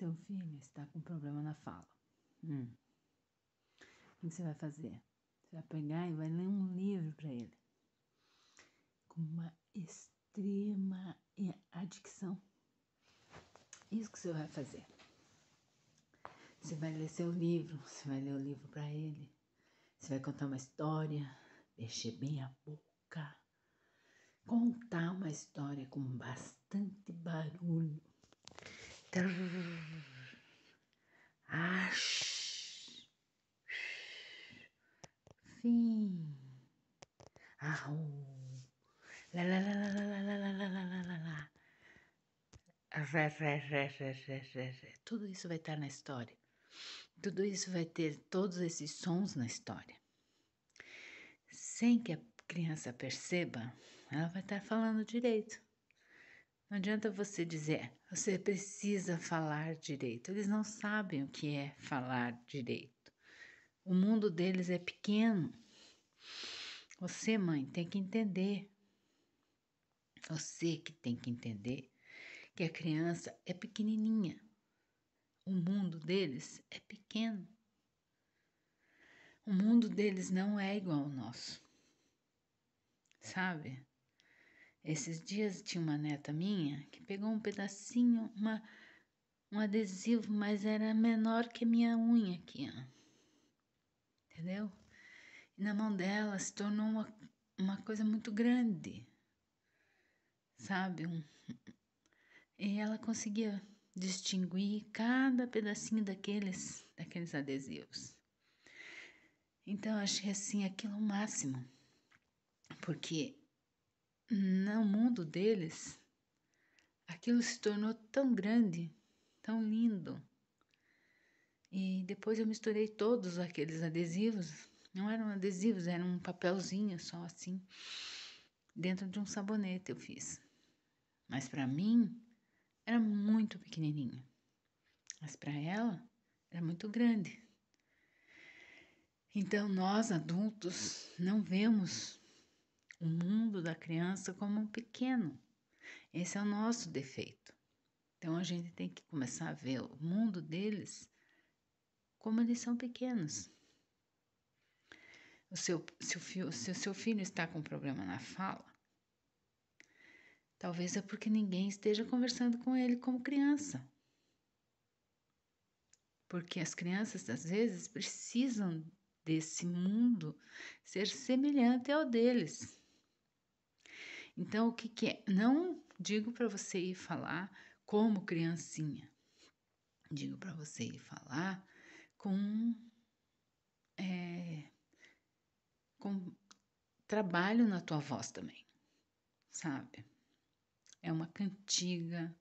Seu filho está com problema na fala. O que você vai fazer? Você vai pegar e vai ler um livro para ele com uma extrema adicção. Isso que você vai fazer. Você vai ler seu livro, você vai ler o livro para ele, você vai contar uma história, mexer bem a boca, contar uma história com bastante barulho. Fim. Arru. Lá, lá, lá, lá, lá, lá, lá, lá, lá, lá, lá. Tudo isso vai estar na história. Tudo isso vai ter todos esses sons na história. Sem que a criança perceba, ela vai estar falando direito. Não adianta você dizer, você precisa falar direito. Eles não sabem o que é falar direito. O mundo deles é pequeno. Você, mãe, tem que entender. Você que tem que entender que a criança é pequenininha. O mundo deles é pequeno. O mundo deles não é igual ao nosso. Sabe? Esses dias tinha uma neta minha que pegou um pedacinho, um adesivo, mas era menor que a minha unha aqui, ó. Entendeu? E na mão dela se tornou uma coisa muito grande, sabe? E ela conseguia distinguir cada pedacinho daqueles adesivos. Então, eu achei assim aquilo o máximo, porque no mundo deles, aquilo se tornou tão grande, tão lindo. E depois eu misturei todos aqueles adesivos, não eram adesivos, era um papelzinho só assim, dentro de um sabonete eu fiz. Mas para mim, era muito pequenininho. Mas para ela, era muito grande. Então, nós adultos não vemos o mundo da criança como um pequeno. Esse é o nosso defeito. Então, a gente tem que começar a ver o mundo deles como eles são pequenos. Se o seu filho está com problema na fala, talvez é porque ninguém esteja conversando com ele como criança. Porque as crianças, às vezes, precisam desse mundo ser semelhante ao deles. Então, o que é? Não digo para você ir falar como criancinha. Digo para você ir falar com trabalho na tua voz também, sabe? É uma cantiga.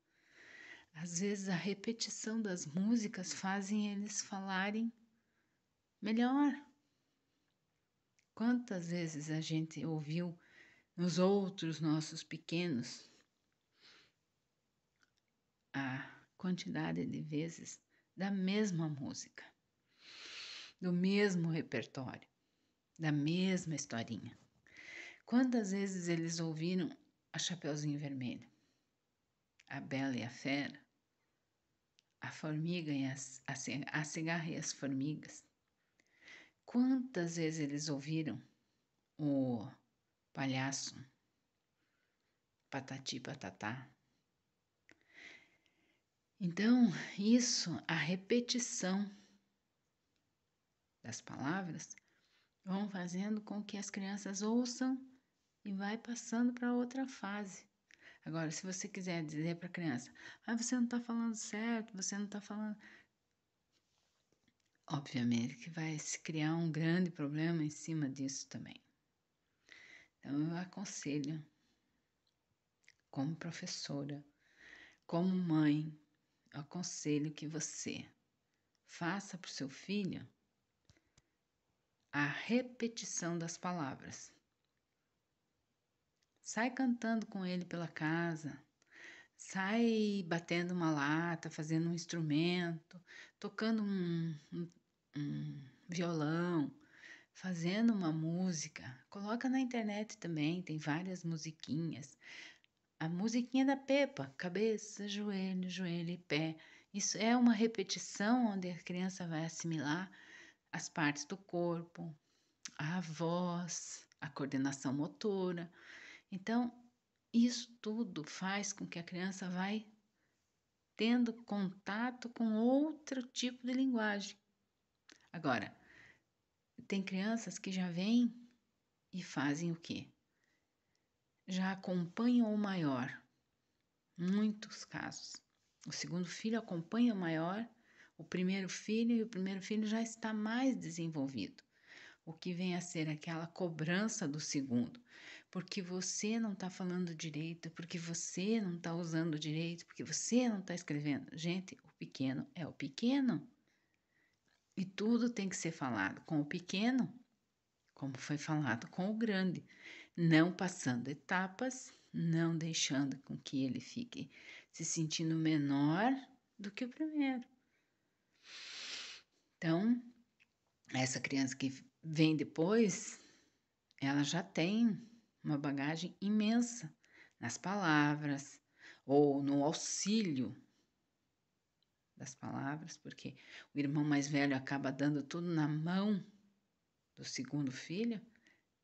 Às vezes a repetição das músicas fazem eles falarem melhor. Quantas vezes a gente ouviu nos outros nossos pequenos a quantidade de vezes da mesma música, do mesmo repertório, da mesma historinha. Quantas vezes eles ouviram a Chapeuzinho Vermelho, a Bela e a Fera, a Formiga e a Cigarra e as Formigas? Quantas vezes eles ouviram o Palhaço, Patati Patatá? Então, isso, a repetição das palavras, vão fazendo com que as crianças ouçam e vai passando para outra fase. Agora, se você quiser dizer para a criança, você não está falando certo, você não está falando... Obviamente que vai se criar um grande problema em cima disso também. Então, eu aconselho, como professora, como mãe, eu aconselho que você faça para o seu filho a repetição das palavras. Sai cantando com ele pela casa, sai batendo uma lata, fazendo um instrumento, tocando um violão, fazendo uma música. Coloca na internet também, tem várias musiquinhas. A musiquinha da Peppa, cabeça, joelho, joelho e pé. Isso é uma repetição onde a criança vai assimilar as partes do corpo, a voz, a coordenação motora. Então, isso tudo faz com que a criança vai tendo contato com outro tipo de linguagem. Agora, tem crianças que já vêm e fazem o quê? Já acompanham o maior, muitos casos. O segundo filho acompanha o maior, o primeiro filho, e o primeiro filho já está mais desenvolvido. O que vem a ser aquela cobrança do segundo, porque você não está falando direito, porque você não está usando direito, porque você não está escrevendo. Gente, o pequeno é o pequeno. E tudo tem que ser falado com o pequeno, como foi falado com o grande, não passando etapas, não deixando com que ele fique se sentindo menor do que o primeiro. Então, essa criança que vem depois, ela já tem uma bagagem imensa nas palavras ou no auxílio das palavras, porque o irmão mais velho acaba dando tudo na mão do segundo filho,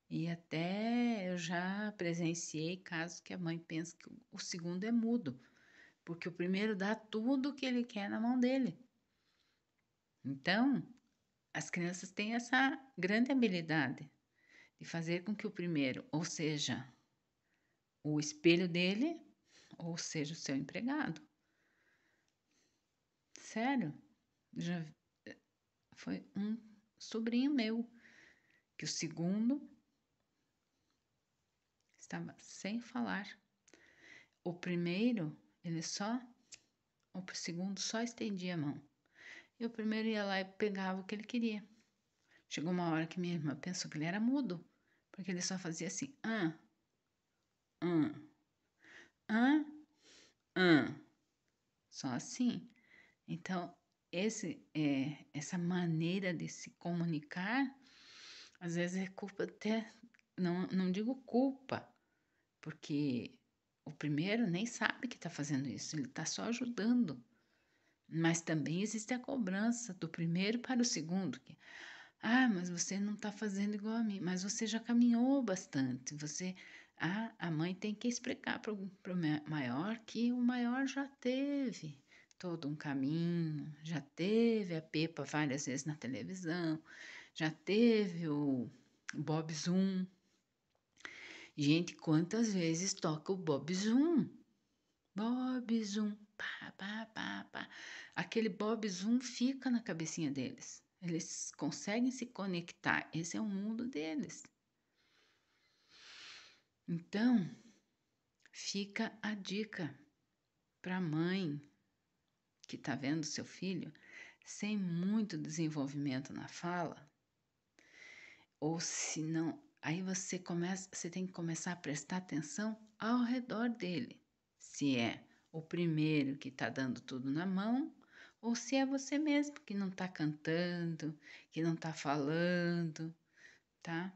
e até eu já presenciei casos que a mãe pensa que o segundo é mudo, porque o primeiro dá tudo que ele quer na mão dele. Então, as crianças têm essa grande habilidade de fazer com que o primeiro, ou seja, o espelho dele, ou seja, o seu empregado. Sério, já foi um sobrinho meu que o segundo estava sem falar. O primeiro, o segundo só estendia a mão. E o primeiro ia lá e pegava o que ele queria. Chegou uma hora que minha irmã pensou que ele era mudo, porque ele só fazia assim, ah, só assim. Então, essa maneira de se comunicar, às vezes é culpa até, não digo culpa, porque o primeiro nem sabe que está fazendo isso, ele está só ajudando. Mas também existe a cobrança do primeiro para o segundo, que, mas você não está fazendo igual a mim, mas você já caminhou bastante, a mãe tem que explicar para o maior que o maior já teve todo um caminho, já teve a Pepa várias vezes na televisão, já teve o Bob Zoom. Gente, quantas vezes toca o Bob Zoom? Bob Zoom, pá, pá, pá, pá. Aquele Bob Zoom fica na cabecinha deles. Eles conseguem se conectar. Esse é o mundo deles. Então, fica a dica para a mãe que está vendo seu filho sem muito desenvolvimento na fala, ou se não, aí você tem que começar a prestar atenção ao redor dele. Se é o primeiro que está dando tudo na mão, ou se é você mesmo que não está cantando, que não está falando, tá?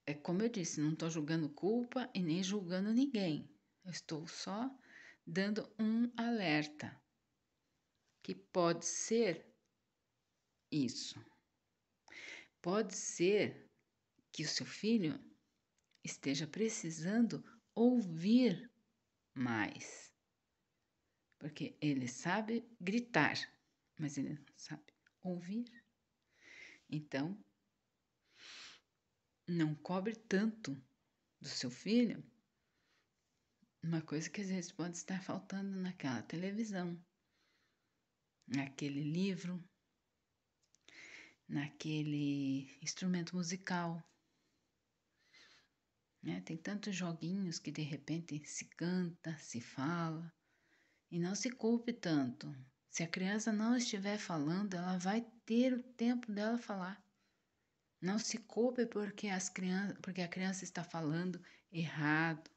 É como eu disse, não estou julgando culpa e nem julgando ninguém. Eu estou só dando um alerta que pode ser isso. Pode ser que o seu filho esteja precisando ouvir mais, porque ele sabe gritar, mas ele não sabe ouvir. Então, não cobre tanto do seu filho uma coisa que às vezes pode estar faltando naquela televisão, naquele livro, naquele instrumento musical. Né? Tem tantos joguinhos que de repente se canta, se fala, e não se culpe tanto. Se a criança não estiver falando, ela vai ter o tempo dela falar. Não se culpe porque a criança está falando errado,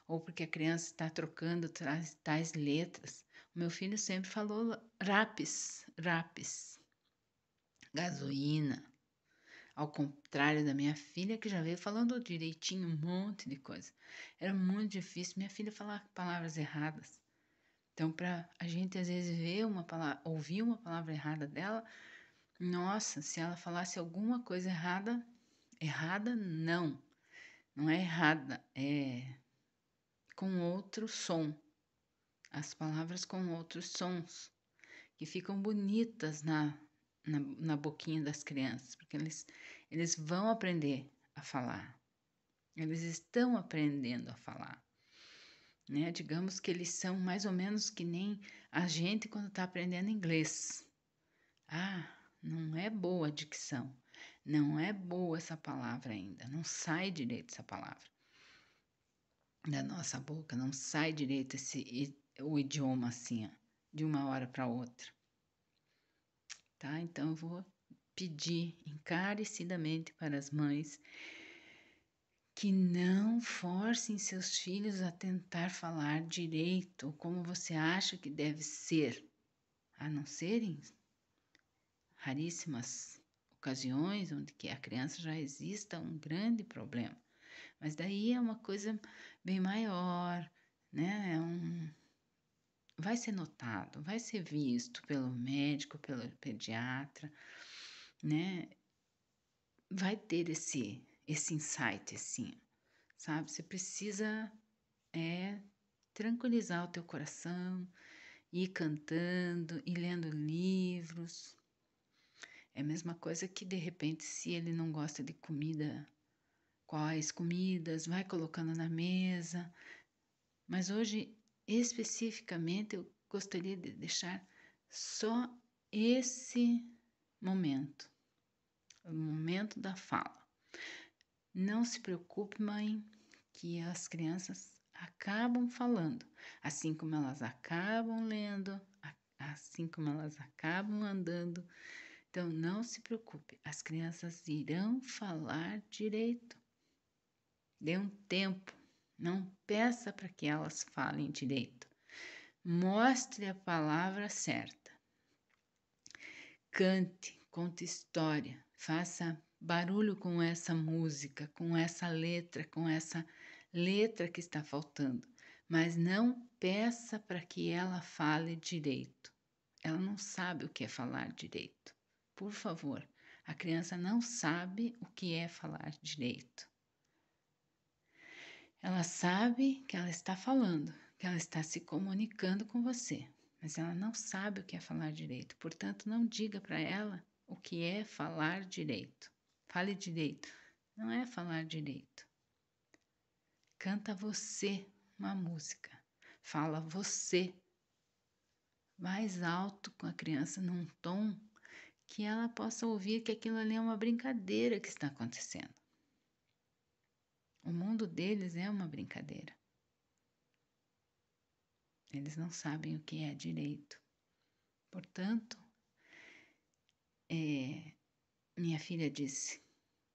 ou porque a criança está trocando tais letras. O meu filho sempre falou rapes, gasolina. Ao contrário da minha filha, que já veio falando direitinho um monte de coisa. Era muito difícil minha filha falar palavras erradas. Então, para a gente às vezes ver uma palavra, ouvir uma palavra errada dela, nossa, se ela falasse alguma coisa errada, errada não é errada, é com outro som, as palavras com outros sons, que ficam bonitas na boquinha das crianças, porque eles vão aprender a falar, eles estão aprendendo a falar. Né? Digamos que eles são mais ou menos que nem a gente quando está aprendendo inglês. Ah, não é boa a dicção, não é boa essa palavra ainda, não sai direito essa palavra da nossa boca, não sai direito o idioma assim, ó, de uma hora para outra, tá? Então eu vou pedir encarecidamente para as mães que não forcem seus filhos a tentar falar direito como você acha que deve ser, a não serem raríssimas ocasiões onde que a criança já exista um grande problema. Mas daí é uma coisa bem maior, né? Vai ser notado, vai ser visto pelo médico, pelo pediatra, né? Vai ter esse insight, assim, sabe? Você precisa tranquilizar o teu coração, ir cantando, ir lendo livros. É a mesma coisa que, de repente, se ele não gosta de comida, quais comidas, vai colocando na mesa. Mas hoje, especificamente, eu gostaria de deixar só esse momento, o momento da fala. Não se preocupe, mãe, que as crianças acabam falando, assim como elas acabam lendo, assim como elas acabam andando. Então, não se preocupe, as crianças irão falar direito. Dê um tempo, não peça para que elas falem direito. Mostre a palavra certa. Cante, conte história, faça barulho com essa música, com essa letra que está faltando, mas não peça para que ela fale direito. Ela não sabe o que é falar direito. Por favor, a criança não sabe o que é falar direito. Ela sabe que ela está falando, que ela está se comunicando com você, mas ela não sabe o que é falar direito. Portanto, não diga para ela o que é falar direito. Fale direito. Não é falar direito. Canta você uma música. Fala você mais alto com a criança num tom que ela possa ouvir que aquilo ali é uma brincadeira que está acontecendo. O mundo deles é uma brincadeira. Eles não sabem o que é direito. Portanto, minha filha disse,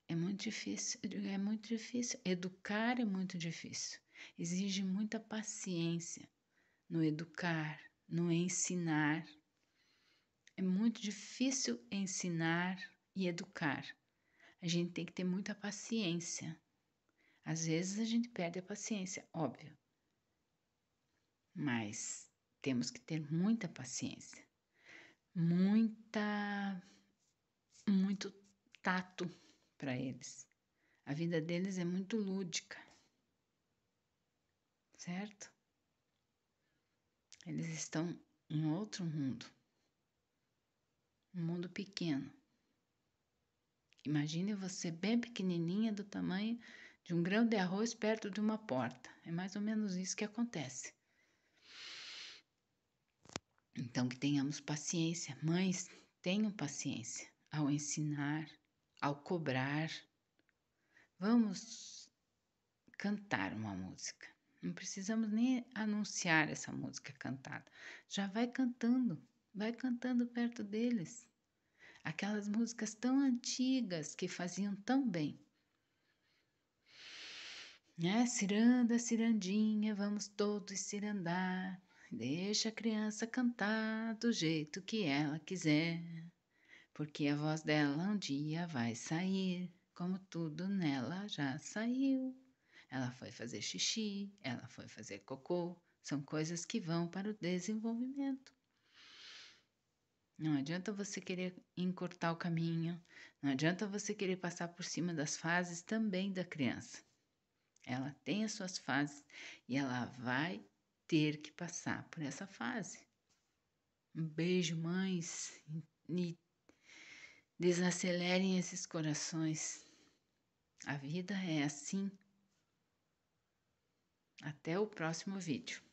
é muito difícil. Eu digo, é muito difícil. Educar é muito difícil. Exige muita paciência no educar, no ensinar. É muito difícil ensinar e educar. A gente tem que ter muita paciência. Às vezes a gente perde a paciência, óbvio. Mas temos que ter muita paciência. Muito tato para eles. A vida deles é muito lúdica, certo? Eles estão em outro mundo, um mundo pequeno. Imagine você bem pequenininha do tamanho de um grão de arroz perto de uma porta. É mais ou menos isso que acontece. Então, que tenhamos paciência. Mães, tenham paciência ao ensinar, ao cobrar. Vamos cantar uma música. Não precisamos nem anunciar essa música cantada. Já vai cantando perto deles. Aquelas músicas tão antigas que faziam tão bem. Né? Ciranda, cirandinha, vamos todos cirandar. Deixa a criança cantar do jeito que ela quiser, porque a voz dela um dia vai sair, como tudo nela já saiu. Ela foi fazer xixi, ela foi fazer cocô, São coisas que vão para o desenvolvimento. Não adianta você querer encurtar o caminho, não adianta você querer passar por cima das fases também da criança. Ela tem as suas fases e ela vai ter que passar por essa fase. Um beijo, mães, e desacelerem esses corações. A vida é assim. Até o próximo vídeo.